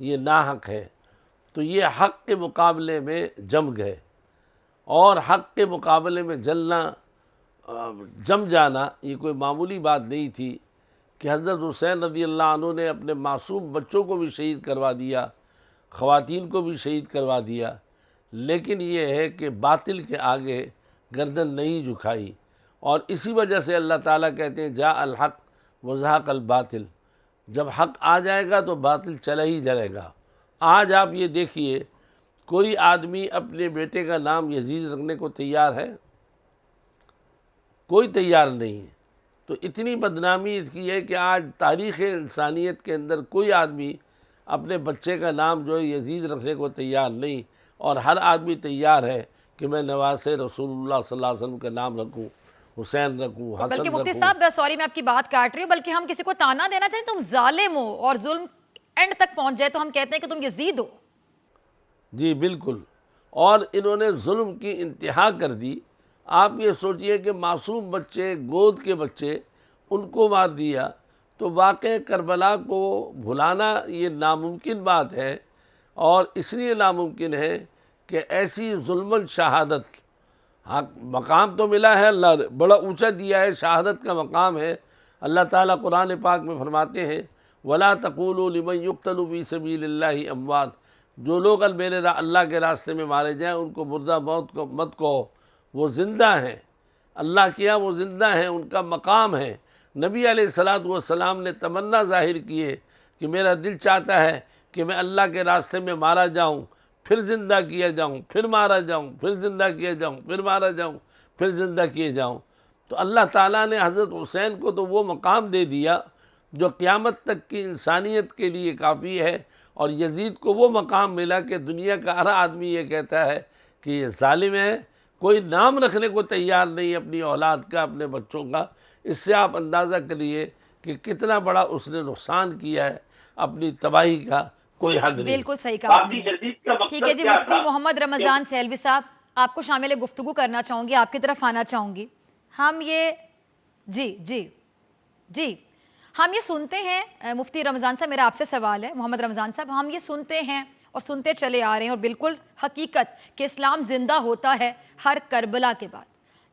یہ ناحق ہے، تو یہ حق کے مقابلے میں جم گئے، اور حق کے مقابلے میں جم جانا یہ کوئی معمولی بات نہیں تھی کہ حضرت حسین رضی اللہ عنہ نے اپنے معصوم بچوں کو بھی شہید کروا دیا، خواتین کو بھی شہید کروا دیا، لیکن یہ ہے کہ باطل کے آگے گردن نہیں جھکائی، اور اسی وجہ سے اللہ تعالیٰ کہتے ہیں جاء الحق وزہق الباطل، جب حق آ جائے گا تو باطل چلا ہی جائے گا۔ آج آپ یہ دیکھیے، کوئی آدمی اپنے بیٹے کا نام یزید رکھنے کو تیار ہے؟ کوئی تیار نہیں ہے۔ تو اتنی بدنامی اس کی ہے کہ آج تاریخ انسانیت کے اندر کوئی آدمی اپنے بچے کا نام جو ہے یزید رکھنے کو تیار نہیں، اور ہر آدمی تیار ہے کہ میں نواسے رسول اللہ صلی اللہ علیہ وسلم کا نام رکھوں، حسین رکھوں، حسن بلکہ مفتی رکھوں۔ صاحب سوری میں آپ کی بات کاٹ رہی ہوں، بلکہ ہم کسی کو تانا دینا چاہیں تم ظالم ہو، اور ظلم اینڈ تک پہنچ جائے تو ہم کہتے ہیں کہ تم یزید ہو۔ جی بالکل، اور انہوں نے ظلم کی انتہا کر دی۔ آپ یہ سوچئے کہ معصوم بچے، گود کے بچے، ان کو مار دیا، تو واقع کربلا کو بھلانا یہ ناممکن بات ہے، اور اس لیے ناممکن ہے کہ ایسی ظلمن شہادت، مقام تو ملا ہے، اللہ نے بڑا اونچا دیا ہے، شہادت کا مقام ہے۔ اللہ تعالیٰ قرآن پاک میں فرماتے ہیں وَلَا تَقُولُوا لِمَنْ يُقْتَلُ فِي سَبِيلِ اللَّهِ أَمْوَاتٌ، جو لوگ اللہ کے راستے میں مارے جائیں ان کو مردہ موت کو مت کہو، وہ زندہ ہیں، اللہ کے یہاں وہ زندہ ہیں، ان کا مقام ہے۔ نبی علیہ السلام نے تمنا ظاہر کی ہے کہ میرا دل چاہتا ہے کہ میں اللہ کے راستے میں مارا جاؤں، پھر زندہ کیا جاؤں، پھر مارا جاؤں، پھر زندہ کیا جاؤں، پھر مارا جاؤں، پھر زندہ کیے جاؤں۔ تو اللہ تعالیٰ نے حضرت حسین کو تو وہ مقام دے دیا جو قیامت تک کی انسانیت کے لیے کافی ہے، اور یزید کو وہ مقام ملا کہ دنیا کا ہر آدمی یہ کہتا ہے کہ یہ ظالم ہے، کوئی نام رکھنے کو تیار نہیں اپنی اولاد کا، اپنے بچوں کا۔ اس سے آپ اندازہ کریے کہ کتنا بڑا اس نے نقصان کیا ہے، اپنی تباہی کا کوئی حد نہیں۔ بالکل صحیح کہا آپ نے۔ ٹھیک ہے جی، مفتی محمد رمضان سیلوی صاحب، آپ کو شامل گفتگو کرنا چاہوں گی، آپ کی طرف آنا چاہوں گی۔ ہم یہ جی ہم یہ سنتے ہیں، مفتی رمضان صاحب میرا آپ سے سوال ہے، محمد رمضان صاحب، ہم یہ سنتے ہیں اور سنتے چلے آ رہے ہیں، اور بالکل حقیقت کہ اسلام زندہ ہوتا ہے ہر کربلا کے بعد،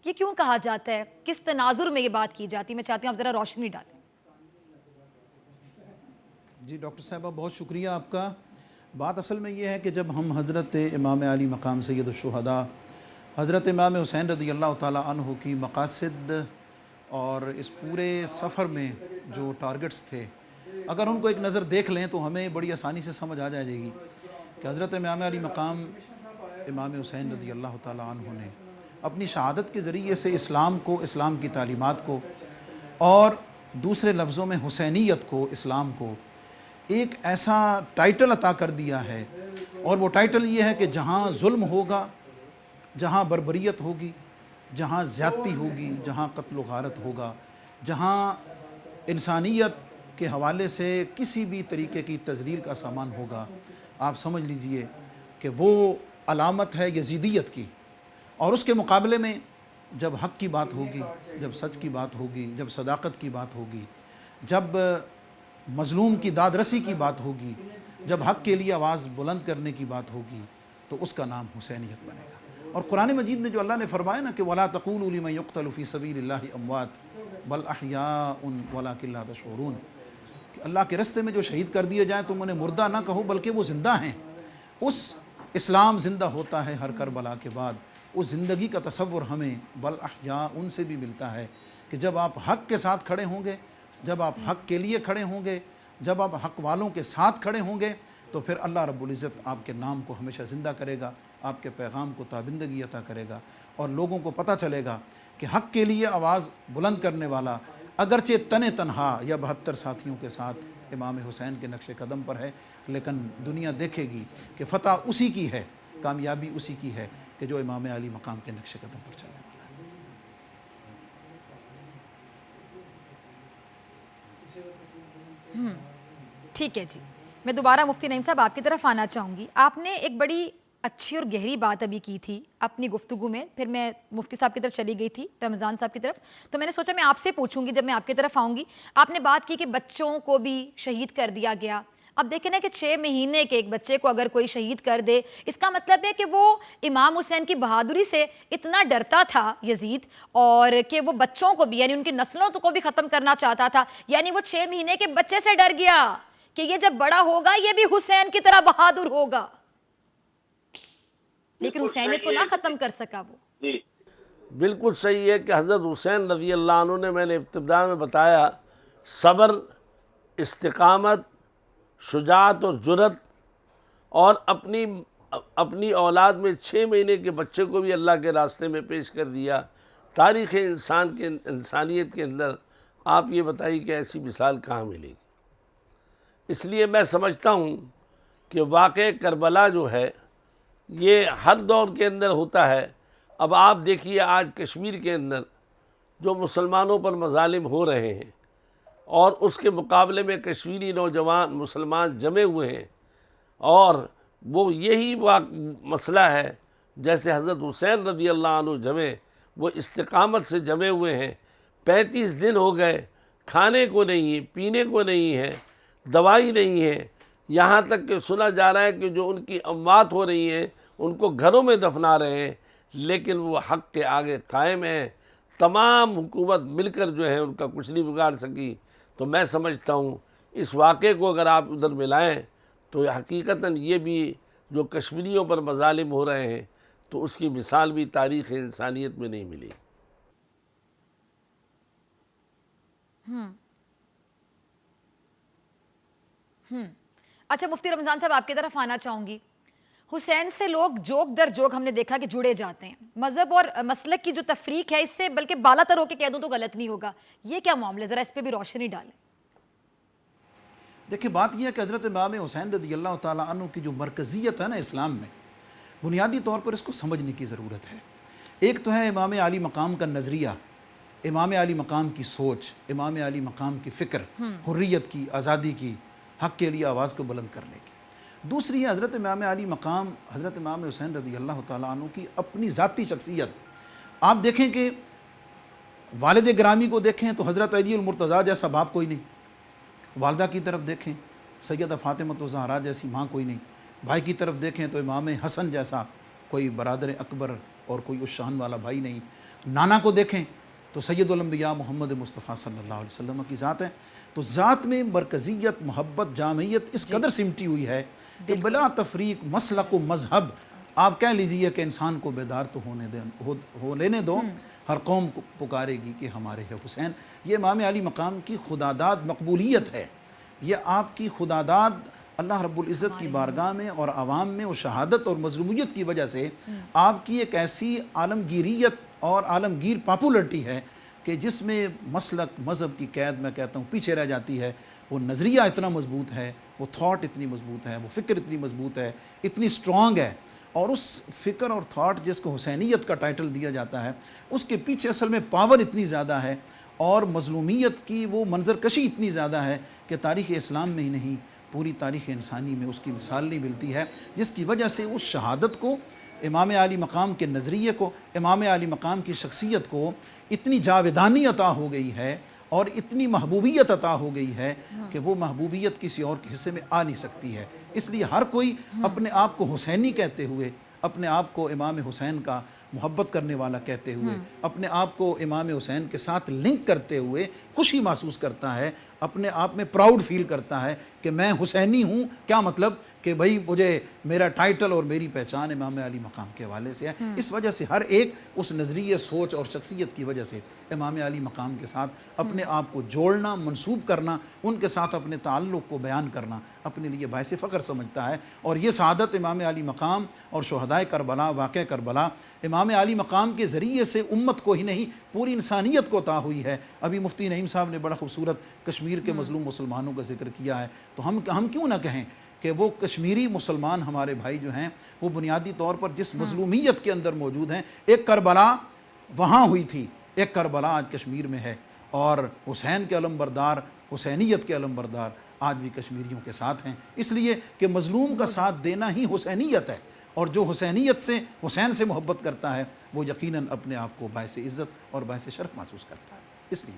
یہ کیوں کہا جاتا ہے؟ کس تناظر میں یہ بات کی جاتی ہے؟ میں چاہتی ہوں آپ ذرا روشنی ڈالیں۔ جی ڈاکٹر صاحبہ بہت شکریہ آپ کا۔ بات اصل میں یہ ہے کہ جب ہم حضرت امام علی مقام سید الشہداء حضرت امام حسین رضی اللہ تعالیٰ عنہ کی مقاصد اور اس پورے سفر میں جو ٹارگٹس تھے، اگر ان کو ایک نظر دیکھ لیں تو ہمیں بڑی آسانی سے سمجھ آ جائے گی کہ حضرت امام علی مقام امام حسین رضی اللہ تعالیٰ عنہ نے اپنی شہادت کے ذریعے سے اسلام کو، اسلام کی تعلیمات کو، اور دوسرے لفظوں میں حسینیت کو، اسلام کو ایک ایسا ٹائٹل عطا کر دیا ہے، اور وہ ٹائٹل یہ ہے کہ جہاں ظلم ہوگا، جہاں بربریت ہوگی، جہاں زیادتی ہوگی، جہاں قتل و غارت ہوگا، جہاں انسانیت کے حوالے سے کسی بھی طریقے کی تذلیل کا سامان ہوگا، آپ سمجھ لیجئے کہ وہ علامت ہے یزیدیت کی۔ اور اس کے مقابلے میں جب حق کی بات ہوگی، جب سچ کی بات ہوگی، جب صداقت کی بات ہوگی، جب مظلوم کی داد رسی کی بات ہوگی، جب حق کے لیے آواز بلند کرنے کی بات ہوگی، تو اس کا نام حسینیت بنے گا۔ اور قرآن مجید میں جو اللہ نے فرمایا نا کہ وَلَا تَقُولُوا لِمَنْ يُقْتَلُ فِي سَبِيلِ اللَّهِ أَمْوَاتٌ بَلْ أَحْيَاءٌ وَلَكِنْ لَا تَشْعُرُونَ، کہ اللہ کے رستے میں جو شہید کر دیے جائیں تم انہیں مردہ نہ کہو بلکہ وہ زندہ ہیں۔ اس اسلام زندہ ہوتا ہے ہر کربلا کے بعد، اس زندگی کا تصور ہمیں بل احیاء ان سے بھی ملتا ہے کہ جب آپ حق کے ساتھ کھڑے ہوں گے، جب آپ حق کے لیے کھڑے ہوں گے، جب آپ حق والوں کے ساتھ کھڑے ہوں گے، تو پھر اللہ رب العزت آپ کے نام کو ہمیشہ زندہ کرے گا، آپ کے پیغام کو تابندگی عطا کرے گا، اور لوگوں کو پتہ چلے گا کہ حق کے لیے آواز بلند کرنے والا اگرچہ تنہا یا 72 ساتھیوں کے ساتھ امام حسین کے نقش قدم پر ہے، لیکن دنیا دیکھے گی کہ فتح اسی کی ہے، کامیابی اسی کی ہے کہ جو امام علی مقام کے نقش قدم پر چلنے والا ہے۔ ٹھیک ہے جی، میں دوبارہ مفتی نعیم صاحب آپ کی طرف آنا چاہوں گی۔ آپ نے ایک بڑی اچھی اور گہری بات ابھی کی تھی اپنی گفتگو میں، پھر میں مفتی صاحب کی طرف چلی گئی تھی، رمضان صاحب کی طرف، تو میں نے سوچا میں آپ سے پوچھوں گی جب میں آپ کی طرف آؤں گی۔ آپ نے بات کی کہ بچوں کو بھی شہید کر دیا گیا، اب دیکھیں نا کہ 6 مہینے کے ایک بچے کو اگر کوئی شہید کر دے، اس کا مطلب ہے کہ وہ امام حسین کی بہادری سے اتنا ڈرتا تھا یزید، اور کہ وہ بچوں کو بھی، یعنی ان کی نسلوں کو بھی ختم کرنا چاہتا تھا. یعنی وہ 6 مہینے کے بچے سے ڈر گیا کہ یہ جب بڑا ہوگا یہ بھی حسین کی طرح بہادر ہوگا، لیکن حسینیت کو نہ ختم کر سکا وہ. جی بالکل صحیح ہے کہ حضرت حسین رضی اللہ عنہ نے، میں نے ابتدا میں بتایا، صبر، استقامت، شجاعت اور جرت، اور اپنی اولاد میں 6 مہینے کے بچے کو بھی اللہ کے راستے میں پیش کر دیا. تاریخ انسانیت کے اندر آپ یہ بتائیے کہ ایسی مثال کہاں ملے گی. اس لیے میں سمجھتا ہوں کہ واقعہ کربلا جو ہے یہ ہر دور کے اندر ہوتا ہے. اب آپ دیکھیے آج کشمیر کے اندر جو مسلمانوں پر مظالم ہو رہے ہیں، اور اس کے مقابلے میں کشمیری نوجوان مسلمان جمے ہوئے ہیں، اور وہ یہی مسئلہ ہے جیسے حضرت حسین رضی اللہ عنہ جمے، وہ استقامت سے جمے ہوئے ہیں. 35 دن ہو گئے، کھانے کو نہیں، پینے کو نہیں ہے، دوائی نہیں ہے، یہاں تک کہ سنا جا رہا ہے کہ جو ان کی اموات ہو رہی ہیں ان کو گھروں میں دفنا رہے ہیں، لیکن وہ حق کے آگے قائم ہیں. تمام حکومت مل کر جو ہے ان کا کچھ نہیں بگاڑ سکی. تو میں سمجھتا ہوں اس واقعے کو اگر آپ ادھر ملائیں تو حقیقتاً یہ بھی جو کشمیریوں پر مظالم ہو رہے ہیں تو اس کی مثال بھی تاریخ انسانیت میں نہیں ملی. اچھا مفتی رمضان صاحب، آپ کی طرف آنا چاہوں گی. حسین سے لوگ جوک در جوک ہم نے دیکھا کہ جڑے جاتے ہیں. مذہب اور مسلک کی جو تفریق ہے، اس سے بلکہ بالا تر ہو کے کہہ دوں تو غلط نہیں ہوگا. یہ کیا معاملہ، ذرا اس پہ بھی روشنی ڈالیں. دیکھیں بات یہ ہے کہ حضرت امام حسین رضی اللہ تعالیٰ عنہ کی جو مرکزیت ہے نا اسلام میں، بنیادی طور پر اس کو سمجھنے کی ضرورت ہے. ایک تو ہے امام علی مقام کا نظریہ، امام علی مقام کی سوچ، امام علی مقام کی فکر، حریت کی، آزادی کی، حق کے لیے آواز کو بلند کرنے کی. دوسری ہے حضرت امام علی مقام، حضرت امام حسین رضی اللہ تعالیٰ عنہ کی اپنی ذاتی شخصیت. آپ دیکھیں کہ والد گرامی کو دیکھیں تو حضرت علی المرتضیٰ جیسا باپ کوئی نہیں، والدہ کی طرف دیکھیں سیدہ فاطمہ الزہرا جیسی ماں کوئی نہیں، بھائی کی طرف دیکھیں تو امام حسن جیسا کوئی برادر اکبر اور کوئی اس شان والا بھائی نہیں، نانا کو دیکھیں تو سید الانبیاء محمد مصطفیٰ صلی اللہ علیہ وسلم کی ذات ہے. تو ذات میں مرکزیت، محبت، جامعیت اس قدر سمٹی ہوئی ہے کہ بلا تفریق مسلک و مذہب، آپ کہہ لیجئے کہ انسان کو بیدار تو لینے دو، ہر قوم کو پکارے گی کہ ہمارے ہے حسین. یہ امام علی مقام کی خداداد مقبولیت ہے، یہ آپ کی خداداد اللہ رب العزت کی بارگاہ میں اور عوام میں، اور شہادت اور مظلومیت کی وجہ سے آپ کی ایک ایسی عالمگیریت اور عالمگیر پاپولرٹی ہے کہ جس میں مسلک، مذہب کی قید میں کہتا ہوں پیچھے رہ جاتی ہے. وہ نظریہ اتنا مضبوط ہے، وہ تھاٹ اتنی مضبوط ہے، وہ فکر اتنی مضبوط ہے، اتنی سٹرونگ ہے. اور اس فکر اور تھاٹ جس کو حسینیت کا ٹائٹل دیا جاتا ہے، اس کے پیچھے اصل میں پاور اتنی زیادہ ہے اور مظلومیت کی وہ منظر کشی اتنی زیادہ ہے کہ تاریخ اسلام میں ہی نہیں پوری تاریخ انسانی میں اس کی مثال نہیں ملتی ہے، جس کی وجہ سے اس شہادت کو، امام علی مقام کے نظریے کو، امام علی مقام کی شخصیت کو اتنی جاویدانی عطا ہو گئی ہے اور اتنی محبوبیت عطا ہو گئی ہے کہ وہ محبوبیت کسی اور کے حصے میں آ نہیں سکتی ہے. اس لیے ہر کوئی اپنے آپ کو حسینی کہتے ہوئے، اپنے آپ کو امام حسین کا محبت کرنے والا کہتے ہوئے، اپنے آپ کو امام حسین کے ساتھ لنک کرتے ہوئے خوشی محسوس کرتا ہے، اپنے آپ میں پراؤڈ فیل کرتا ہے کہ میں حسینی ہوں. کیا مطلب کہ بھئی مجھے میرا ٹائٹل اور میری پہچان امام علی مقام کے حوالے سے ہے. اس وجہ سے ہر ایک اس نظریے، سوچ اور شخصیت کی وجہ سے امام علی مقام کے ساتھ اپنے آپ کو جوڑنا، منسوب کرنا، ان کے ساتھ اپنے تعلق کو بیان کرنا اپنے لیے باعث فخر سمجھتا ہے. اور یہ سعادت امام علی مقام اور شہدائے کربلا، واقعہ کربلا، امام علی مقام کے ذریعے سے امت کو ہی نہیں پوری انسانیت کو عطا ہوئی ہے. ابھی مفتی نعیم صاحب نے بڑا خوبصورت کشمیر کے مظلوم مسلمانوں کا ذکر کیا ہے، تو ہم کیوں نہ کہیں کہ وہ کشمیری مسلمان ہمارے بھائی جو ہیں وہ بنیادی طور پر جس مظلومیت کے اندر موجود ہیں، ایک کربلا وہاں ہوئی تھی، ایک کربلا آج کشمیر میں ہے، اور حسین کے علم بردار، حسینیت کے علم بردار آج بھی کشمیریوں کے ساتھ ہیں. اس لیے کہ مظلوم کا ساتھ دینا ہی حسینیت ہے، اور جو حسینیت سے، حسین سے محبت کرتا ہے وہ یقیناً اپنے آپ کو باعث عزت اور باعث شرف محسوس کرتا ہے. اس لیے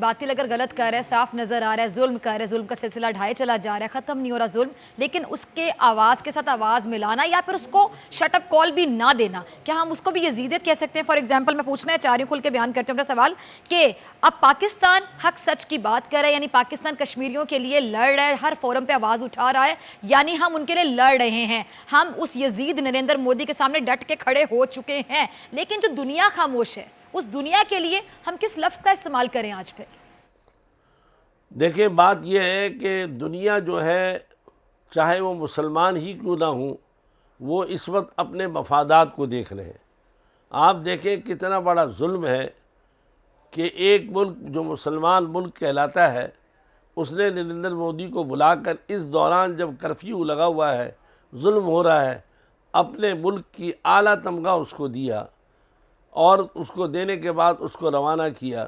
باطل اگر غلط کر رہا ہے، صاف نظر آ رہا ہے، ظلم کر رہا ہے، ظلم کا سلسلہ ڈھائے چلا جا رہا ہے، ختم نہیں ہو رہا ظلم، لیکن اس کے آواز کے ساتھ آواز ملانا یا پھر اس کو شٹ اپ کال بھی نہ دینا، کیا ہم اس کو بھی یزیدیت کہہ سکتے ہیں؟ فار ایگزامپل میں پوچھنا چاہ رہی ہوں، کھل کے بیان کرتے ہیں اپنا سوال، کہ اب پاکستان حق سچ کی بات کر رہا ہے، یعنی پاکستان کشمیریوں کے لیے لڑ رہا ہے، ہر فورم پہ آواز اٹھا رہا ہے، یعنی ہم ان کے لیے لڑ رہے ہیں، ہم اس یزید نریندر مودی کے سامنے ڈٹ کے کھڑے ہو چکے ہیں، لیکن جو دنیا خاموش ہے اس دنیا کے لیے ہم کس لفظ کا استعمال کریں آج پھر؟ دیکھیں بات یہ ہے کہ دنیا جو ہے چاہے وہ مسلمان ہی کیوں نہ ہوں، وہ اس وقت اپنے مفادات کو دیکھ رہے ہیں۔ آپ دیکھیں کتنا بڑا ظلم ہے کہ ایک ملک جو مسلمان ملک کہلاتا ہے، اس نے نریندر مودی کو بلا کر اس دوران جب کرفیو لگا ہوا ہے، ظلم ہو رہا ہے، اپنے ملک کی اعلیٰ تمغہ اس کو دیا، اور اس کو دینے کے بعد اس کو روانہ کیا،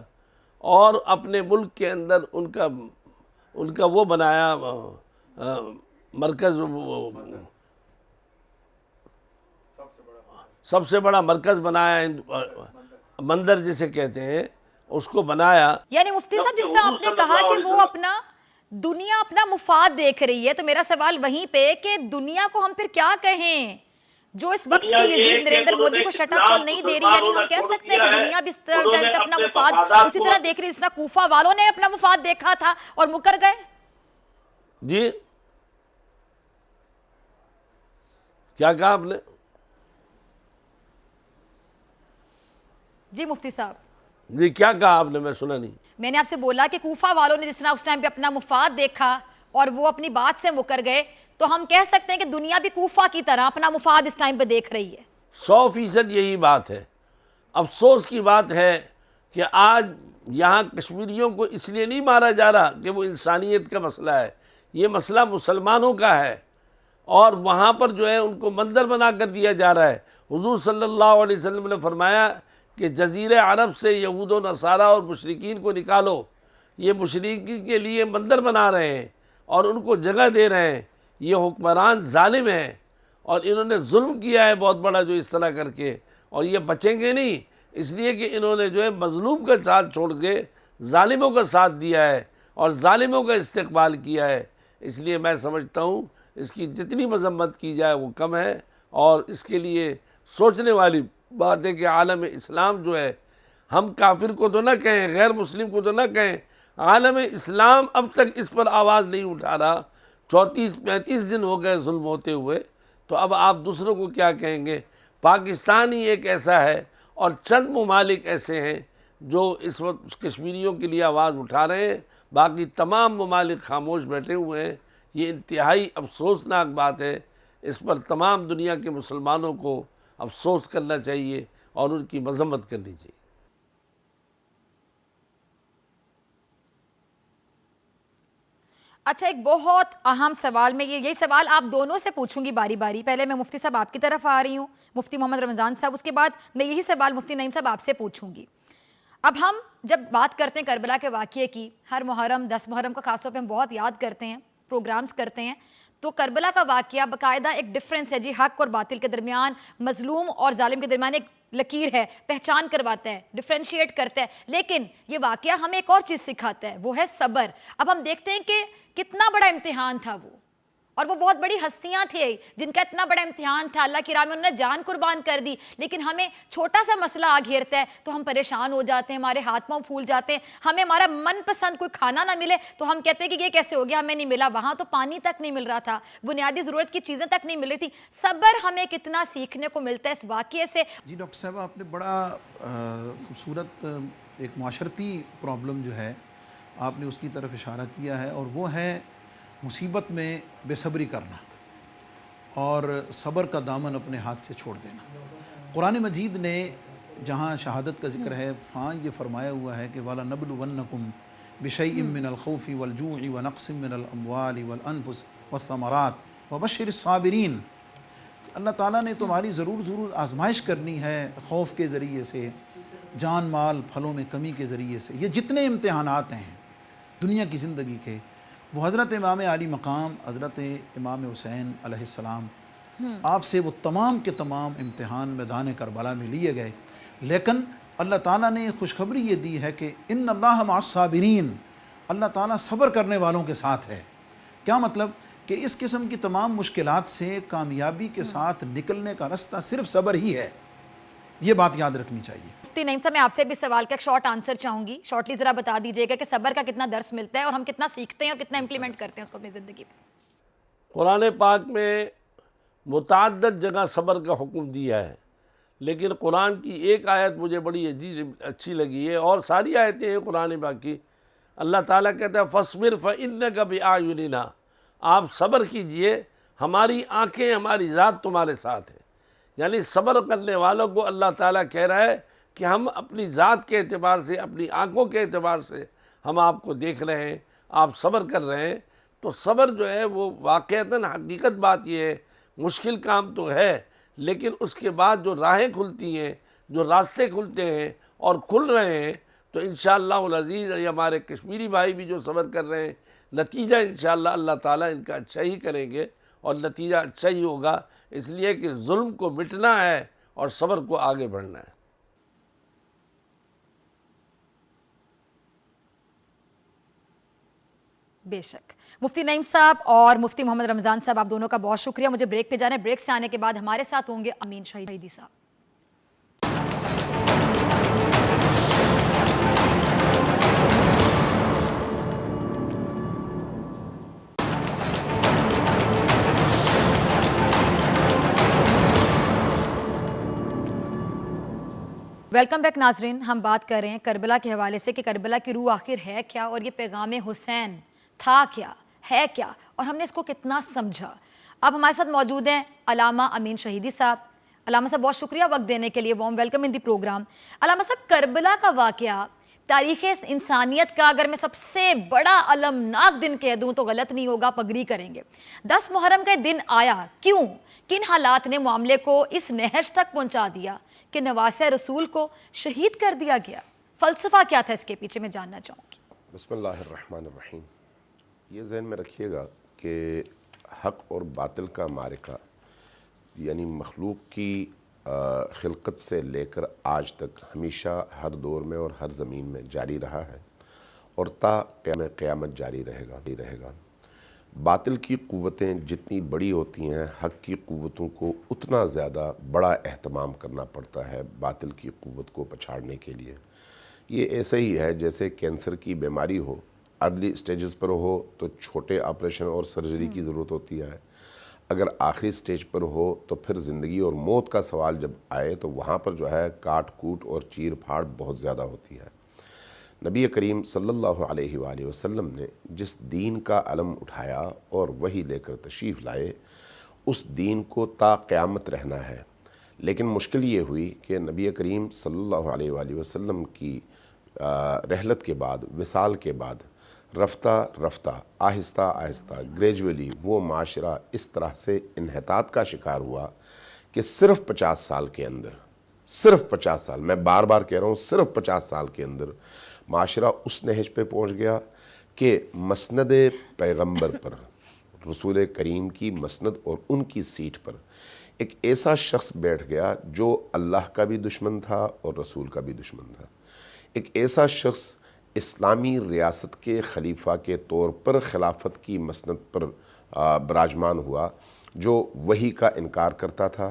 اور اپنے ملک کے اندر ان کا وہ بنایا مرکز، سب سے بڑا مرکز بنایا، مندر جسے کہتے ہیں، اس کو بنایا۔ یعنی مفتی صاحب جس طرح آپ نے کہا کہ وہ دنیا اپنا مفاد دیکھ رہی ہے، تو میرا سوال وہیں پہ کہ دنیا کو ہم پھر کیا کہیں جو اس وقت کے یزید نریندر مودی کو شٹ اپ کال نہیں دے رہی؟ یعنی ہم کہہ سکتے ہیں کہ دنیا بھی اس طرح اپنا مفاد اسی طرح دیکھ رہی، اس طرح کوفہ والوں نے اپنا مفاد دیکھا تھا اور مکر گئے؟ جی کیا کہا آپ نے؟ جی مفتی صاحب جی کیا کہا آپ نے؟ میں سنا نہیں۔ میں نے آپ سے بولا کہ کوفہ والوں نے جس طرح اس ٹائم پہ اپنا مفاد دیکھا اور وہ اپنی بات سے مکر گئے، تو ہم کہہ سکتے ہیں کہ دنیا بھی کوفہ کی طرح اپنا مفاد اس ٹائم پہ دیکھ رہی ہے۔ 100% یہی بات ہے۔ افسوس کی بات ہے کہ آج یہاں کشمیریوں کو اس لیے نہیں مارا جا رہا کہ وہ انسانیت کا مسئلہ ہے، یہ مسئلہ مسلمانوں کا ہے، اور وہاں پر جو ہے ان کو مندر بنا کر دیا جا رہا ہے۔ حضور صلی اللہ علیہ وسلم نے فرمایا کہ جزیرہ عرب سے یہود و نصارہ اور مشرکین کو نکالو، یہ مشرکی کے لیے مندر بنا رہے ہیں اور ان کو جگہ دے رہے ہیں، یہ حکمران ظالم ہیں، اور انہوں نے ظلم کیا ہے بہت بڑا جو اس طرح کر کے، اور یہ بچیں گے نہیں، اس لیے کہ انہوں نے جو ہے مظلوم کا ساتھ چھوڑ کے ظالموں کا ساتھ دیا ہے اور ظالموں کا استقبال کیا ہے۔ اس لیے میں سمجھتا ہوں اس کی جتنی مذمت کی جائے وہ کم ہے، اور اس کے لیے سوچنے والی بات ہے کہ عالم اسلام جو ہے، ہم کافر کو تو نہ کہیں، غیر مسلم کو تو نہ کہیں، عالم اسلام اب تک اس پر آواز نہیں اٹھا رہا۔ 34-35 دن ہو گئے ظلم ہوتے ہوئے، تو اب آپ دوسروں کو کیا کہیں گے؟ پاکستان ہی ایک ایسا ہے اور چند ممالک ایسے ہیں جو اس وقت کشمیریوں کے لیے آواز اٹھا رہے ہیں، باقی تمام ممالک خاموش بیٹھے ہوئے ہیں۔ یہ انتہائی افسوسناک بات ہے، اس پر تمام دنیا کے مسلمانوں کو افسوس کرنا چاہیے اور ان کی مذمت کرنی چاہیے۔ اچھا، ایک بہت اہم سوال، میں یہی سوال آپ دونوں سے پوچھوں گی باری باری۔ پہلے میں مفتی صاحب آپ کی طرف آ رہی ہوں، مفتی محمد رمضان صاحب، اس کے بعد میں یہی سوال مفتی نعیم صاحب آپ سے پوچھوں گی۔ اب ہم جب بات کرتے ہیں کربلا کے واقعے کی، ہر محرم 10 محرم کا خاص طور پہ ہم بہت یاد کرتے ہیں، پروگرامز کرتے ہیں، تو کربلا کا واقعہ باقاعدہ ایک ڈفرینس ہے جی، حق اور باطل کے درمیان، مظلوم اور ظالم کے درمیان ایک لکیر ہے، پہچان کرواتا ہے، ڈفرینشیٹ کرتا ہے، لیکن یہ واقعہ ہمیں ایک اور چیز سکھاتا ہے، وہ ہے صبر۔ اب ہم دیکھتے ہیں کہ کتنا بڑا امتحان تھا وہ، اور وہ بہت بڑی ہستیاں تھے جن کا اتنا بڑا امتحان تھا، اللہ کی راہ میں انہوں نے جان قربان کر دی، لیکن ہمیں چھوٹا سا مسئلہ آ گھیرتا ہے تو ہم پریشان ہو جاتے ہیں، ہمارے ہاتھ پاؤں پھول جاتے ہیں، ہمیں ہمارا من پسند کوئی کھانا نہ ملے تو ہم کہتے ہیں کہ یہ کیسے ہو گیا، ہمیں نہیں ملا، وہاں تو پانی تک نہیں مل رہا تھا، بنیادی ضرورت کی چیزیں تک نہیں مل رہی تھی۔ صبر ہمیں کتنا سیکھنے کو ملتا ہے اس واقعے سے۔ جی ڈاکٹر صاحب، آپ نے بڑا خوبصورت ایک معاشرتی پرابلم جو ہے آپ نے اس کی طرف اشارہ کیا ہے، اور وہ ہے مصیبت میں بے صبری کرنا اور صبر کا دامن اپنے ہاتھ سے چھوڑ دینا۔ قرآن مجید نے جہاں شہادت کا ذکر ہے، وہاں یہ فرمایا ہوا ہے کہ وَلَنَبْلُوَنَّكُمْ بِشَيْءٍ مِّنَ الْخَوْفِ وَالْجُوعِ وَنَقْصٍ مِّنَ الْأَمْوَالِ وَالْأَنفُسِ وَالثَّمَرَاتِ وَبَشِّرِ الصَّابِرِينَ۔ اللہ تعالیٰ نے تمہاری ضرور آزمائش کرنی ہے، خوف کے ذریعے سے، جان مال پھلوں میں کمی کے ذریعے سے۔ یہ جتنے امتحانات ہیں دنیا کی زندگی کے، وہ حضرت امام علی مقام حضرت امام حسین علیہ السلام آپ سے وہ تمام کے تمام امتحان میدان کربلا میں لیے گئے، لیکن اللہ تعالیٰ نے خوشخبری یہ دی ہے کہ ان اللہ مع الصابرین، اللہ تعالیٰ صبر کرنے والوں کے ساتھ ہے۔ کیا مطلب؟ کہ اس قسم کی تمام مشکلات سے کامیابی کے ساتھ نکلنے کا راستہ صرف صبر ہی ہے، یہ بات یاد رکھنی چاہیے۔ مفتی نعیم صاحب، میں آپ سے بھی سوال کا ایک شارٹ آنسر چاہوں گی، شارٹلی ذرا بتا دیجئے گا کہ صبر کا کتنا درس ملتا ہے اور ہم کتنا سیکھتے ہیں اور کتنا امپلیمنٹ کرتے ہیں اس کو اپنی زندگی میں؟ قرآن پاک میں متعدد جگہ صبر کا حکم دیا ہے، لیکن قرآن کی ایک آیت مجھے بڑی اچھی لگی ہے، اور ساری آیتیں ہیں قرآن پاک کی۔ اللہ تعالیٰ کہتا ہے فَاصْبِرْ فَإِنَّكَ بِأَعْيُنِنَا، آپ صبر کیجئے، ہماری آنکھیں، ہماری ذات تمہارے ساتھ ہے۔ یعنی صبر کرنے والوں کو اللہ تعالیٰ کہہ رہا ہے کہ ہم اپنی ذات کے اعتبار سے، اپنی آنکھوں کے اعتبار سے ہم آپ کو دیکھ رہے ہیں، آپ صبر کر رہے ہیں۔ تو صبر جو ہے وہ واقعتاً حقیقت بات یہ ہے، مشکل کام تو ہے، لیکن اس کے بعد جو راہیں کھلتی ہیں، جو راستے کھلتے ہیں اور کھل رہے ہیں، تو انشاءاللہ العزیز یہ ہمارے کشمیری بھائی بھی جو صبر کر رہے ہیں، نتیجہ انشاءاللہ اللہ تعالیٰ ان کا اچھا ہی کریں گے اور نتیجہ اچھا ہی ہوگا، اس لیے کہ ظلم کو مٹنا ہے اور صبر کو آگے بڑھنا ہے۔ بے شک۔ مفتی نعیم صاحب اور مفتی محمد رمضان صاحب، آپ دونوں کا بہت شکریہ۔ مجھے بریک پہ جانا ہے، بریک سے آنے کے بعد ہمارے ساتھ ہوں گے امین شہیدی صاحب۔ ویلکم بیک ناظرین، ہم بات کر رہے ہیں کربلا کے حوالے سے کہ کربلا کی روح آخر ہے کیا، اور یہ پیغام حسین تھا کیا، ہے کیا، اور ہم نے اس کو کتنا سمجھا۔ اب ہمارے ساتھ موجود ہیں علامہ امین شہیدی صاحب۔ علامہ صاحب بہت شکریہ وقت دینے کے لیے، warm welcome in the program. علامہ صاحب، کربلا کا واقعہ تاریخ انسانیت کا اگر میں سب سے بڑا المناک دن کہہ دوں تو غلط نہیں ہوگا، پگری کریں گے۔ 10 محرم کا دن آیا، کیوں، کن حالات نے معاملے کو اس نہج تک پہنچا دیا کہ نواسہ رسول کو شہید کر دیا گیا؟ فلسفہ کیا تھا اس کے پیچھے، میں جاننا چاہوں گی۔ بسم اللہ الرحمن الرحیم۔ یہ ذہن میں رکھیے گا کہ حق اور باطل کا معرکہ یعنی مخلوق کی خلقت سے لے کر آج تک ہمیشہ ہر دور میں اور ہر زمین میں جاری رہا ہے اور تا قیامت جاری رہے گا۔ باطل کی قوتیں جتنی بڑی ہوتی ہیں، حق کی قوتوں کو اتنا زیادہ بڑا اہتمام کرنا پڑتا ہے باطل کی قوت کو پچھاڑنے کے لیے۔ یہ ایسا ہی ہے جیسے کینسر کی بیماری ہو، ارلی سٹیجز پر ہو تو چھوٹے آپریشن اور سرجری کی ضرورت ہوتی ہے، اگر آخری سٹیج پر ہو تو پھر زندگی اور موت کا سوال جب آئے تو وہاں پر جو ہے کاٹ کوٹ اور چیر پھاڑ بہت زیادہ ہوتی ہے۔ نبی کریم صلی اللہ علیہ وآلہ وسلم نے جس دین کا علم اٹھایا اور وہی لے کر تشریف لائے، اس دین کو تا قیامت رہنا ہے۔ لیکن مشکل یہ ہوئی کہ نبی کریم صلی اللہ علیہ وآلہ وسلم کی رحلت کے بعد، وصال کے بعد، رفتہ آہستہ گریجولی وہ معاشرہ اس طرح سے انحطاط کا شکار ہوا کہ صرف 50 سال کے اندر، صرف 50 سال، میں بار بار کہہ رہا ہوں، صرف 50 سال کے اندر معاشرہ اس نہج پہ پہنچ گیا کہ مسند پیغمبر پر، رسول کریم کی مسند اور ان کی سیٹ پر ایک ایسا شخص بیٹھ گیا جو اللہ کا بھی دشمن تھا اور رسول کا بھی دشمن تھا۔ ایک ایسا شخص اسلامی ریاست کے خلیفہ کے طور پر خلافت کی مسند پر براجمان ہوا، جو وحی کا انکار کرتا تھا،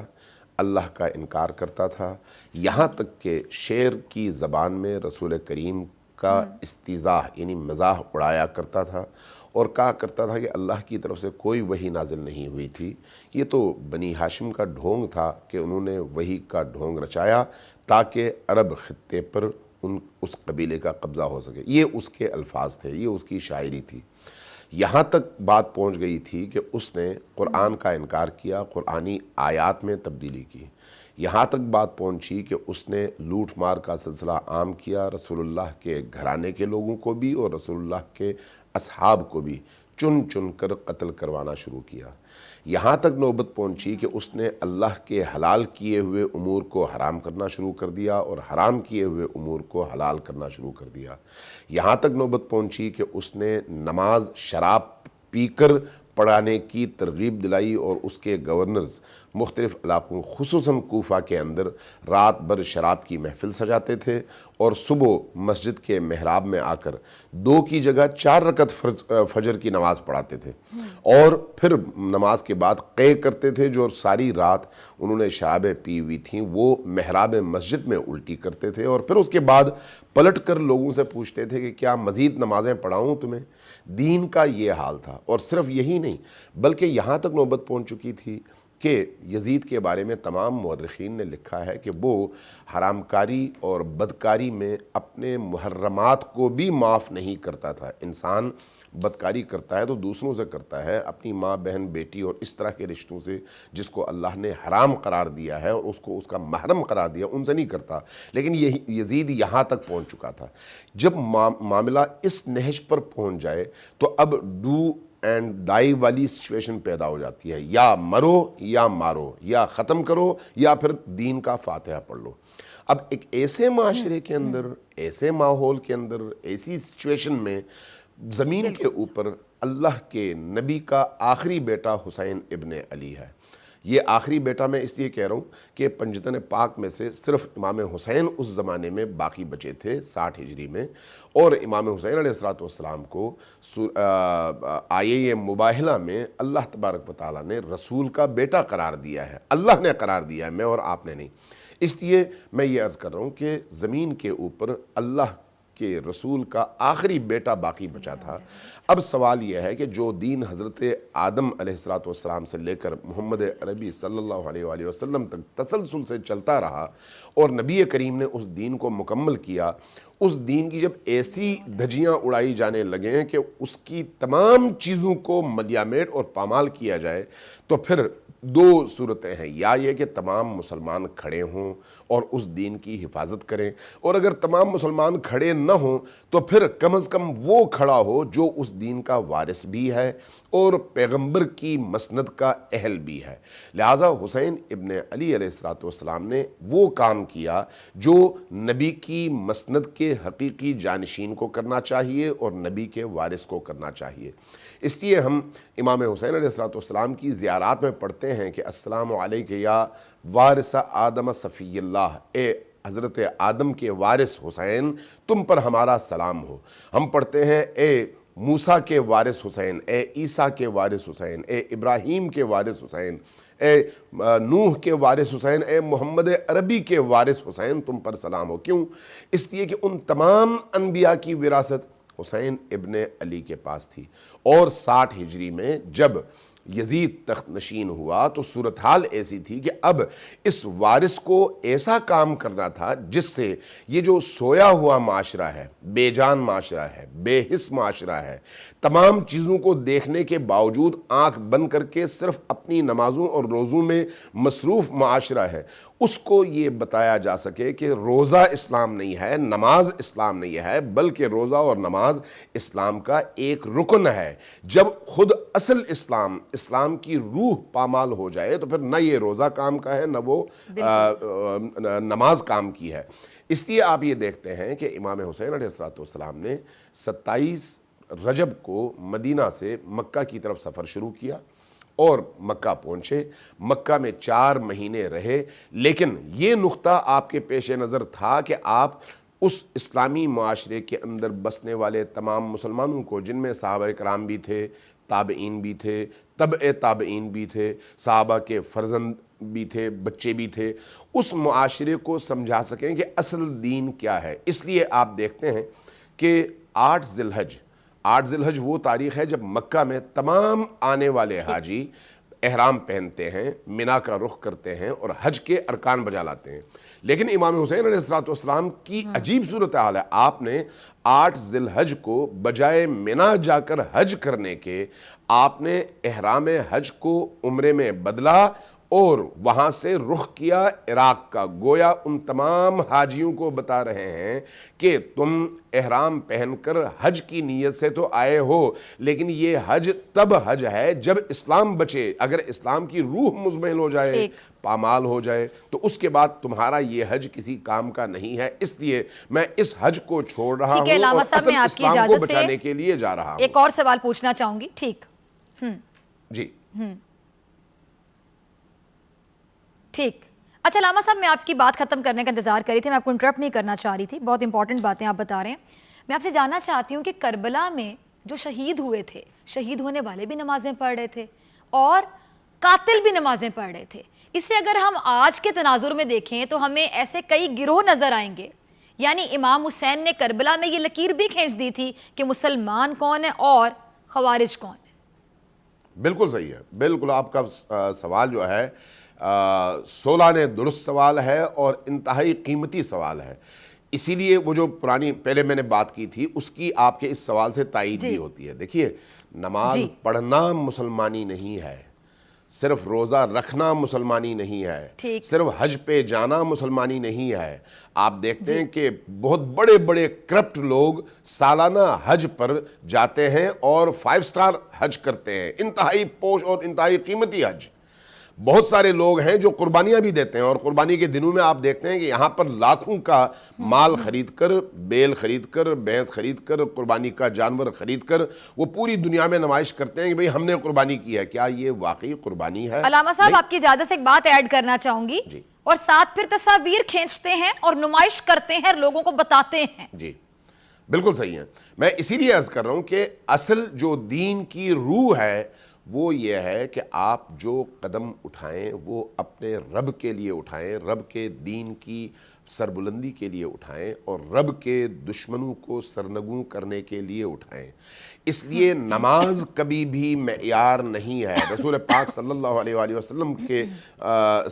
اللہ کا انکار کرتا تھا، یہاں تک کہ شعر کی زبان میں رسول کریم کا استہزاء یعنی مزاح اڑایا کرتا تھا اور کہا کرتا تھا کہ اللہ کی طرف سے کوئی وحی نازل نہیں ہوئی تھی، یہ تو بنی ہاشم کا ڈھونگ تھا کہ انہوں نے وحی کا ڈھونگ رچایا تاکہ عرب خطے پر اس قبیلے کا قبضہ ہو سکے۔ یہ اس کے الفاظ تھے، یہ اس کی شاعری تھی۔ یہاں تک بات پہنچ گئی تھی کہ اس نے قرآن کا انکار کیا، قرآنی آیات میں تبدیلی کی۔ یہاں تک بات پہنچی کہ اس نے لوٹ مار کا سلسلہ عام کیا، رسول اللہ کے گھرانے کے لوگوں کو بھی اور رسول اللہ کے اصحاب کو بھی چن چن کر قتل کروانا شروع کیا۔ یہاں تک نوبت پہنچی کہ اس نے اللہ کے حلال کیے ہوئے امور کو حرام کرنا شروع کر دیا اور حرام کیے ہوئے امور کو حلال کرنا شروع کر دیا۔ یہاں تک نوبت پہنچی کہ اس نے نماز شراب پی کر پڑھانے کی ترغیب دلائی اور اس کے گورنرز مختلف علاقوں خصوصاً کوفہ کے اندر رات بھر شراب کی محفل سجاتے تھے اور صبح مسجد کے محراب میں آ کر 2 کی جگہ 4 رکعت فجر کی نماز پڑھاتے تھے، اور پھر نماز کے بعد قے کرتے تھے جو ساری رات انہوں نے شرابیں پی ہوئی تھیں وہ محراب مسجد میں الٹی کرتے تھے، اور پھر اس کے بعد پلٹ کر لوگوں سے پوچھتے تھے کہ کیا مزید نمازیں پڑھاؤں تمہیں؟ دین کا یہ حال تھا۔ اور صرف یہی نہیں بلکہ یہاں تک نوبت پہنچ چکی تھی کہ یزید کے بارے میں تمام مورخین نے لکھا ہے کہ وہ حرام کاری اور بدکاری میں اپنے محرمات کو بھی معاف نہیں کرتا تھا۔ انسان بدکاری کرتا ہے تو دوسروں سے کرتا ہے، اپنی ماں بہن بیٹی اور اس طرح کے رشتوں سے جس کو اللہ نے حرام قرار دیا ہے اور اس کو اس کا محرم قرار دیا ان سے نہیں کرتا، لیکن یہ یزید یہاں تک پہنچ چکا تھا۔ جب معاملہ اس نہج پر پہنچ جائے تو اب ڈو اینڈ ڈائی والی سچویشن پیدا ہو جاتی ہے، یا مرو یا مارو، یا ختم کرو یا پھر دین کا فاتحہ پڑھ لو۔ اب ایک ایسے معاشرے کے اندر، ایسے ماحول کے اندر، ایسی سچویشن میں زمین کے اوپر اللہ کے نبی کا آخری بیٹا حسین ابن علی ہے۔ یہ آخری بیٹا میں اس لیے کہہ رہا ہوں کہ پنجتن پاک میں سے صرف امام حسین اس زمانے میں باقی بچے تھے 60 ہجری میں، اور امام حسین علیہ السلام کو آیے مباہلہ میں اللہ تبارک و تعالیٰ نے رسول کا بیٹا قرار دیا ہے، اللہ نے قرار دیا ہے، میں اور آپ نے نہیں۔ اس لیے میں یہ عرض کر رہا ہوں کہ زمین کے اوپر اللہ کہ رسول کا آخری بیٹا باقی بچا تھا۔ اب سوال یہ ہے کہ جو دین حضرت آدم علیہ السلام سے لے کر محمد عربی صلی اللہ علیہ وآلہ وسلم تک تسلسل سے چلتا رہا اور نبی کریم نے اس دین کو مکمل کیا، اس دین کی جب ایسی دھجیاں اڑائی جانے لگیں کہ اس کی تمام چیزوں کو ملیامیٹ اور پامال کیا جائے، تو پھر 2 صورتیں ہیں، یا یہ کہ تمام مسلمان کھڑے ہوں اور اس دین کی حفاظت کریں، اور اگر تمام مسلمان کھڑے نہ ہوں تو پھر کم از کم وہ کھڑا ہو جو اس دین کا وارث بھی ہے اور پیغمبر کی مسند کا اہل بھی ہے۔ لہٰذا حسین ابن علی علیہ السلام نے وہ کام کیا جو نبی کی مسند کے حقیقی جانشین کو کرنا چاہیے اور نبی کے وارث کو کرنا چاہیے۔ اس لیے ہم امام حسین علیہ السلام کی زیارات میں پڑھتے ہیں کہ السلام علیک یا وارث آدم صفی اللہ، اے حضرت آدم کے وارث حسین تم پر ہمارا سلام ہو۔ ہم پڑھتے ہیں اے موسیٰ کے وارث حسین، اے عیسیٰ کے وارث حسین، اے ابراہیم کے وارث حسین، اے نوح کے وارث حسین، اے محمد عربی کے وارث حسین تم پر سلام ہو۔ کیوں؟ اس لیے کہ ان تمام انبیاء کی وراثت حسین ابن علی کے پاس تھی، اور 60 ہجری میں جب یزید تخت نشین ہوا تو صورتحال ایسی تھی کہ اب اس وارث کو ایسا کام کرنا تھا جس سے یہ جو سویا ہوا معاشرہ ہے، بے جان معاشرہ ہے، بے حس معاشرہ ہے، تمام چیزوں کو دیکھنے کے باوجود آنکھ بند کر کے صرف اپنی نمازوں اور روزوں میں مصروف معاشرہ ہے، اس کو یہ بتایا جا سکے کہ روزہ اسلام نہیں ہے، نماز اسلام نہیں ہے، بلکہ روزہ اور نماز اسلام کا ایک رکن ہے۔ جب خود اصل اسلام کی روح پامال ہو جائے تو پھر نہ یہ روزہ کام کا ہے نہ وہ نماز کام کی ہے۔ اس لیے آپ یہ دیکھتے ہیں کہ امام حسین علیہ السلام نے 27 رجب کو مدینہ سے مکہ کی طرف سفر شروع کیا اور مکہ پہنچے، مکہ میں 4 مہینے رہے، لیکن یہ نقطہ آپ کے پیش نظر تھا کہ آپ اس اسلامی معاشرے کے اندر بسنے والے تمام مسلمانوں کو، جن میں صحابہ کرام بھی تھے، تابعین بھی تھے، تبع تابعین بھی تھے، صحابہ کے فرزند بھی تھے، بچے بھی تھے، اس معاشرے کو سمجھا سکیں کہ اصل دین کیا ہے۔ اس لیے آپ دیکھتے ہیں کہ 8 ذی الحج وہ تاریخ ہے جب مکہ میں تمام آنے والے حاجی احرام پہنتے ہیں، منا کا رخ کرتے ہیں اور حج کے ارکان بجا لاتے ہیں۔ لیکن امام حسین علیہ السلام کی عجیب صورتحال ہے، آپ نے 8 ذی الحج کو بجائے منا جا کر حج کرنے کے، آپ نے احرام حج کو عمرے میں بدلا اور وہاں سے رخ کیا عراق کا۔ گویا ان تمام حاجیوں کو بتا رہے ہیں کہ تم احرام پہن کر حج کی نیت سے تو آئے ہو، لیکن یہ حج تب حج ہے جب اسلام بچے۔ اگر اسلام کی روح مزمحل ہو جائے، پامال ہو جائے، تو اس کے بعد تمہارا یہ حج کسی کام کا نہیں ہے۔ اس لیے میں اس حج کو چھوڑ رہا ہوں اور اصل اسلام کو بچانے کے لیے جا رہا ہوں۔ ایک اور سوال پوچھنا چاہوں گی۔ ٹھیک جی ٹھیک. اچھا علامہ صاحب، میں آپ کی بات ختم کرنے کا انتظار کری تھی، میں آپ کو انٹرپٹ نہیں کرنا چاہ رہی تھی، بہت امپورٹنٹ باتیں آپ بتا رہے ہیں. میں آپ سے جاننا چاہتی ہوں کہ کربلا میں جو شہید ہوئے تھے، شہید ہونے والے بھی نمازیں پڑھ رہے تھے اور قاتل بھی نمازیں پڑھ رہے تھے. اسے اگر ہم آج کے تناظر میں دیکھیں تو ہمیں ایسے کئی گروہ نظر آئیں گے. یعنی امام حسین نے کربلا میں یہ لکیر بھی کھینچ دی تھی کہ مسلمان کون ہے اور خوارج کون ہے. بالکل صحیح ہے، بالکل آپ کا سوال جو ہے 16 نے درست سوال ہے اور انتہائی قیمتی سوال ہے. اسی لیے وہ جو پرانی پہلے میں نے بات کی تھی اس کی آپ کے اس سوال سے تائید بھی ہوتی ہے. دیکھیے، نماز پڑھنا مسلمانی نہیں ہے، صرف روزہ رکھنا مسلمانی نہیں ہے، صرف حج پہ جانا مسلمانی نہیں ہے. آپ دیکھتے ہیں کہ بہت بڑے بڑے کرپٹ لوگ سالانہ حج پر جاتے ہیں اور 5 سٹار حج کرتے ہیں، انتہائی پوش اور انتہائی قیمتی حج. بہت سارے لوگ ہیں جو قربانیاں بھی دیتے ہیں اور قربانی کے دنوں میں آپ دیکھتے ہیں کہ یہاں پر لاکھوں کا مال خرید کر، بیل خرید کر، بھینس خرید کر، قربانی کا جانور خرید کر وہ پوری دنیا میں نمائش کرتے ہیں کہ بھئی ہم نے قربانی کی ہے. کیا یہ واقعی قربانی ہے؟ علامہ صاحب، آپ کی اجازت سے ایک بات ایڈ کرنا چاہوں گی. اور ساتھ پھر تصاویر کھینچتے ہیں اور نمائش کرتے ہیں، لوگوں کو بتاتے ہیں. جی بالکل صحیح ہے. میں اسی لیے عرض کر رہا ہوں کہ اصل جو دین کی روح ہے وہ یہ ہے کہ آپ جو قدم اٹھائیں وہ اپنے رب کے لیے اٹھائیں، رب کے دین کی سربلندی کے لیے اٹھائیں اور رب کے دشمنوں کو سرنگوں کرنے کے لیے اٹھائیں. اس لیے نماز کبھی بھی معیار نہیں ہے. رسول پاک صلی اللہ علیہ وآلہ وسلم کے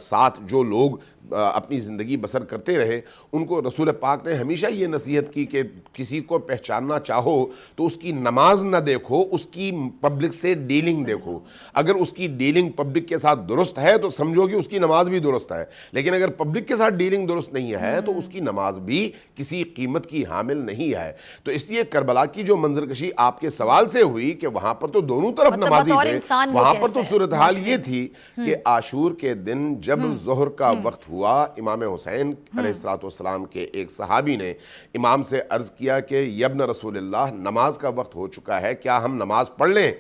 ساتھ جو لوگ اپنی زندگی بسر کرتے رہے ان کو رسول پاک نے ہمیشہ یہ نصیحت کی کہ کسی کو پہچاننا چاہو تو اس کی نماز نہ دیکھو، اس کی پبلک سے ڈیلنگ دیکھو. اگر اس کی ڈیلنگ پبلک کے ساتھ درست ہے تو سمجھو کہ اس کی نماز بھی درست ہے، لیکن اگر پبلک کے ساتھ ڈیلنگ درست نہیں ہے تو اس کی نماز بھی کسی قیمت کی حامل نہیں ہے. تو اس لیے کربلا کی جو منظر کشی آپ کے سوال سے ہوئی کہ وہاں پر تو دونوں طرف نمازی تھے، وہاں پر تو صورتحال یہ تھی کہ عاشور کے دن جب ظہر کا وقت ہوا، امام حسین علیہ السلام کے ایک صحابی نے امام سے عرض کیا کہ یبن رسول اللہ، نماز کا وقت ہو چکا ہے، کیا ہم نماز پڑھ لیں؟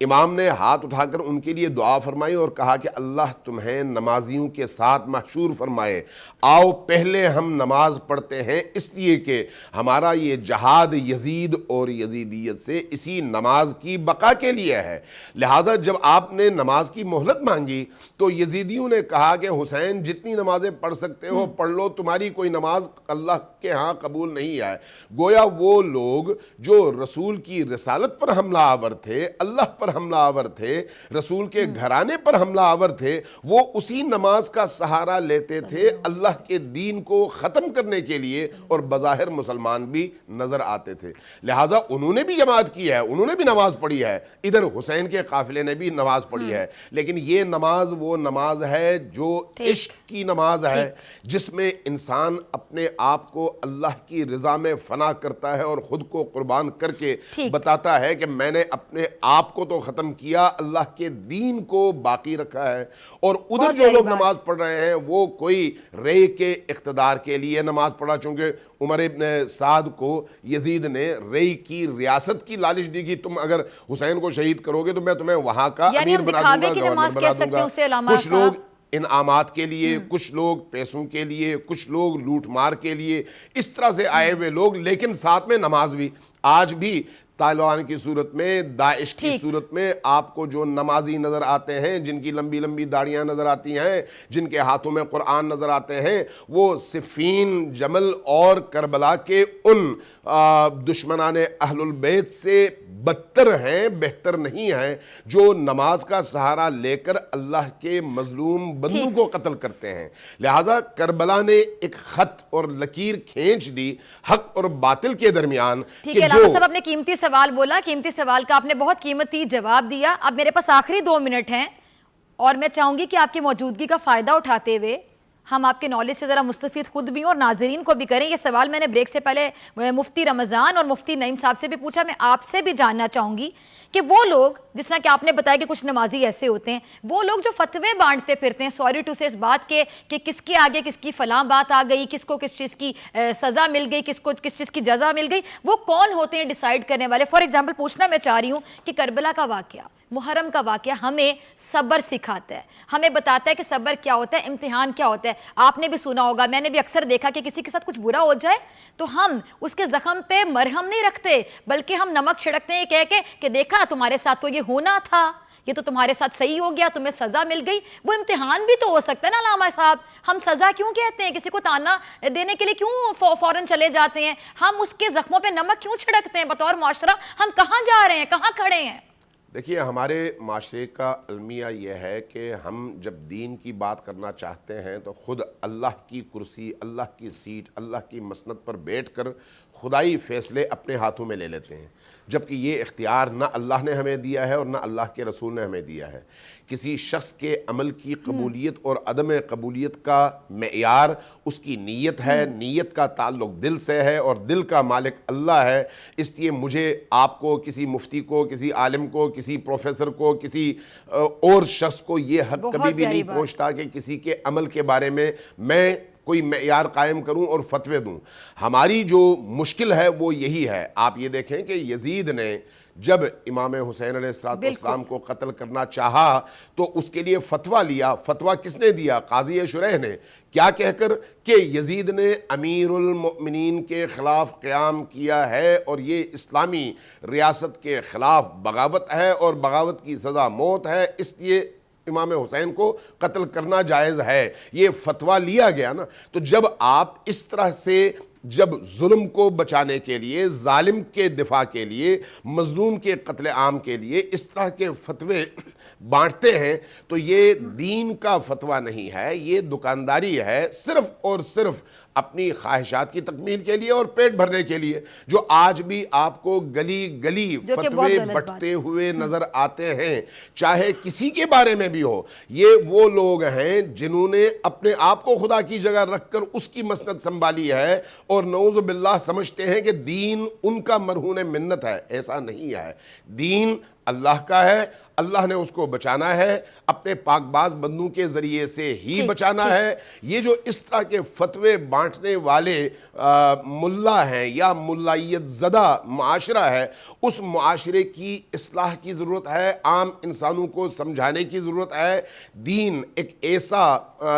امام نے ہاتھ اٹھا کر ان کے لیے دعا فرمائی اور کہا کہ اللہ تمہیں نمازیوں کے ساتھ محشور فرمائے. آؤ پہلے ہم نماز پڑھتے ہیں، اس لیے کہ ہمارا یہ جہاد یزید اور یزیدیت سے اسی نماز کی بقا کے لیے ہے. لہٰذا جب آپ نے نماز کی مہلت مانگی تو یزیدیوں نے کہا کہ حسین جتنی نمازیں پڑھ سکتے ہو پڑھ لو، تمہاری کوئی نماز اللہ کے ہاں قبول نہیں ہے. گویا وہ لوگ جو رسول کی رسالت پر حملہ آور تھے، اللہ پر حملہ آور تھے، رسول کے گھرانے پر حملہ آور تھے، وہ اسی نماز کا سہارا لیتے تھے اللہ کے دین کو ختم کرنے کے لیے اور بظاہر مسلمان بھی نظر آتے تھے. لہٰذا انہوں نے بھی جماعت کی ہے، انہوں نے بھی نماز پڑھی ہے، ادھر حسین کے قافلے نے بھی نماز پڑھی ہے، لیکن یہ نماز وہ نماز ہے جو عشق کی نماز ہے، جس میں انسان اپنے آپ کو اللہ کی رضا میں فنا کرتا ہے اور خود کو قربان کر کے بتاتا ہے کہ میں نے اپنے آپ کو تو ختم کیا، اللہ کے دین کو باقی رکھا ہے. اور ادھر جو لوگ نماز پڑھ رہے ہیں وہ کوئی رے کے اقتدار کے لیے نماز پڑھا، چونکہ عمر ابن سعد کو یزید نے رے کی ریاست کی لالچ دی کہ تم اگر حسین کو شہید کرو گے تو میں تمہیں وہاں کا امیر بنا دوں گا، گورنر بنا دوں گا. کچھ لوگ انعامات کے لیے، کچھ لوگ پیسوں کے لیے، کچھ لوگ لوٹ مار کے لیے، اس طرح سے آئے ہوئے لوگ، لیکن ساتھ میں نماز بھی. آج بھی طالبان کی صورت میں، داعش کی صورت میں آپ کو جو نمازی نظر آتے ہیں، جن کی لمبی لمبی داڑیاں نظر آتی ہیں، جن کے ہاتھوں میں قرآن نظر آتے ہیں، وہ صفین، جمل اور کربلا کے ان دشمنان اہل البیت سے بدتر ہیں، بہتر نہیں ہیں، جو نماز کا سہارا لے کر اللہ کے مظلوم بندوں کو قتل کرتے ہیں. لہٰذا کربلا نے ایک خط اور لکیر کھینچ دی حق اور باطل کے درمیان. ٹھیک ہے علامہ صاحب، اپنے قیمتی سوال بولا، قیمتی سوال کا آپ نے بہت قیمتی جواب دیا. اب میرے پاس آخری 2 منٹ ہیں اور میں چاہوں گی کہ آپ کی موجودگی کا فائدہ اٹھاتے ہوئے ہم آپ کے نالج سے ذرا مستفید خود بھی ہوں اور ناظرین کو بھی کریں. یہ سوال میں نے بریک سے پہلے مفتی رمضان اور مفتی نعیم صاحب سے بھی پوچھا. میں آپ سے بھی جاننا چاہوں گی کہ وہ لوگ جس طرح کہ آپ نے بتایا کہ کچھ نمازی ایسے ہوتے ہیں, وہ لوگ جو فتوے بانٹتے پھرتے ہیں سوری ٹو سے اس بات کے کہ کس کے آگے کس کی فلاں بات آ گئی, کس کو کس چیز کی سزا مل گئی, کس کو کس چیز کی جزا مل گئی, وہ کون ہوتے ہیں ڈیسائیڈ کرنے والے؟ فار ایگزامپل پوچھنا میں چاہ رہی ہوں کہ کربلا کا واقعہ, محرم کا واقعہ ہمیں صبر سکھاتا ہے, ہمیں بتاتا ہے کہ صبر کیا ہوتا ہے, امتحان کیا ہوتا ہے. آپ نے بھی سنا ہوگا, میں نے بھی اکثر دیکھا کہ کسی کے ساتھ کچھ برا ہو جائے تو ہم اس کے زخم پہ مرہم نہیں رکھتے, بلکہ ہم نمک چھڑکتے ہیں یہ کہہ کے کہ دیکھا تمہارے ساتھ تو یہ ہونا تھا, یہ تو تمہارے ساتھ صحیح ہو گیا, تمہیں سزا مل گئی. وہ امتحان بھی تو ہو سکتا ہے نا علامہ صاحب. ہم سزا کیوں کہتے ہیں, کسی کو تانا دینے کے لیے کیوں فوراً چلے جاتے ہیں, ہم اس کے زخموں پہ نمک کیوں چھڑکتے ہیں بطور معاشرہ؟ ہم کہاں جا رہے ہیں, کہاں کھڑے ہیں؟ دیکھیے, ہمارے معاشرے کا المیہ یہ ہے کہ ہم جب دین کی بات کرنا چاہتے ہیں تو خود اللہ کی کرسی, اللہ کی سیٹ, اللہ کی مسند پر بیٹھ کر خدائی فیصلے اپنے ہاتھوں میں لے لیتے ہیں, جبکہ یہ اختیار نہ اللہ نے ہمیں دیا ہے اور نہ اللہ کے رسول نے ہمیں دیا ہے. کسی شخص کے عمل کی قبولیت اور عدم قبولیت کا معیار اس کی نیت ہے, نیت کا تعلق دل سے ہے اور دل کا مالک اللہ ہے. اس لیے مجھے, آپ کو, کسی مفتی کو, کسی عالم کو, کسی پروفیسر کو, کسی اور شخص کو یہ حق کبھی بھی نہیں پہنچتا کہ کسی کے عمل کے بارے میں کوئی معیار قائم کروں اور فتوے دوں. ہماری جو مشکل ہے وہ یہی ہے. آپ یہ دیکھیں کہ یزید نے جب امام حسین علیہ السلام کو قتل کرنا چاہا تو اس کے لیے فتویٰ لیا. فتویٰ کس نے دیا؟ قاضی شریح نے. کیا کہہ کر کہ یزید نے امیر المؤمنین کے خلاف قیام کیا ہے اور یہ اسلامی ریاست کے خلاف بغاوت ہے اور بغاوت کی سزا موت ہے, اس لیے امام حسین کو قتل کرنا جائز ہے. یہ فتویٰ لیا گیا نا. تو جب آپ اس طرح سے جب ظلم کو بچانے کے لیے, ظالم کے دفاع کے لیے, مظلوم کے قتل عام کے لیے اس طرح کے فتوے بانٹتے ہیں تو یہ دین کا فتویٰ نہیں ہے, یہ دکانداری ہے, صرف اور صرف اپنی خواہشات کی تکمیل کے لیے اور پیٹ بھرنے کے لیے, جو آج بھی آپ کو گلی گلی فتوے بٹتے ہوئے نظر آتے ہیں, چاہے کسی کے بارے میں بھی ہو. یہ وہ لوگ ہیں جنہوں نے اپنے آپ کو خدا کی جگہ رکھ کر اس کی مسند سنبھالی ہے اور نعوذ باللہ سمجھتے ہیں کہ دین ان کا مرہون منت ہے. ایسا نہیں ہے. دین اللہ کا ہے, اللہ نے اس کو بچانا ہے, اپنے پاک باز بندوں کے ذریعے سے ہی بچانا ہے. یہ جو اس طرح کے فتوے بانٹنے والے ملا ہیں یا ملائیت زدہ معاشرہ ہے, اس معاشرے کی اصلاح کی ضرورت ہے, عام انسانوں کو سمجھانے کی ضرورت ہے. دین ایک ایسا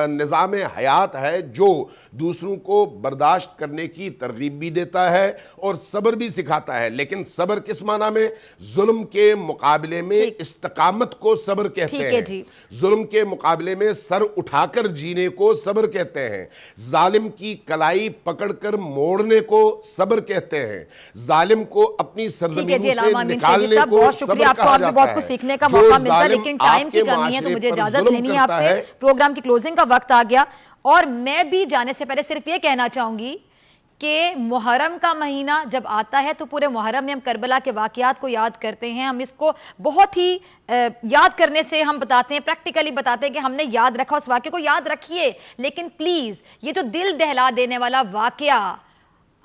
نظام حیات ہے جو دوسروں کو برداشت کرنے کی ترغیب بھی دیتا ہے اور صبر بھی سکھاتا ہے. لیکن صبر کس معنی میں؟ ظلم کے مقابلے میں استقامت کو صبر کہتے ہیں, ظلم کے مقابلے میں سر اٹھا کر جینے کو صبر کہتے ہیں, ظالم کی کلائی پکڑ کر موڑنے کو صبر کہتے ہیں, ظالم کو اپنی سرزمین سے نکالنے کو صبر کہا جاتا ہے. بہت کچھ سیکھنے کا موقع ملتا ہے لیکن ٹائم کی کمی ہے تو مجھے اجازت لینی ہے آپ سے. پروگرام کی کلوزنگ کا وقت آ گیا اور میں بھی جانے سے پہلے صرف یہ کہنا چاہوں گی کہ محرم کا مہینہ جب آتا ہے تو پورے محرم میں ہم کربلا کے واقعات کو یاد کرتے ہیں. ہم اس کو بہت ہی یاد کرنے سے ہم بتاتے ہیں, پریکٹیکلی بتاتے ہیں کہ ہم نے یاد رکھا, اس واقعے کو یاد رکھیے. لیکن پلیز یہ جو دل دہلا دینے والا واقعہ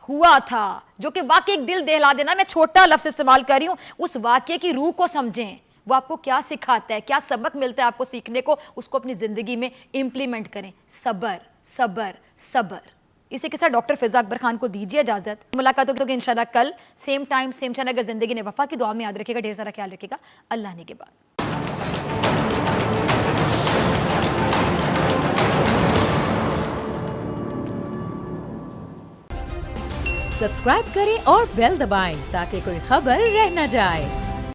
ہوا تھا, جو کہ واقعی ایک دل دہلا دینا, میں چھوٹا لفظ استعمال کر رہی ہوں, اس واقعے کی روح کو سمجھیں. وہ آپ کو کیا سکھاتا ہے, کیا سبق ملتا ہے آپ کو سیکھنے کو, اس کو اپنی زندگی میں امپلیمنٹ کریں. صبر صبر صبر. اسی کے ساتھ ڈاکٹر فضا اکبر خان کو دیجیے اجازت. ملاقات ہوگی انشاءاللہ کل سیم ٹائم سیم چینل. اگر زندگی نے وفا کی, دعا میں یاد رکھے گا, ڈھیر سارا خیال رکھے گا. اللہ نے کے بعد سبسکرائب کریں اور بیل دبائیں تاکہ کوئی خبر رہ نہ جائے.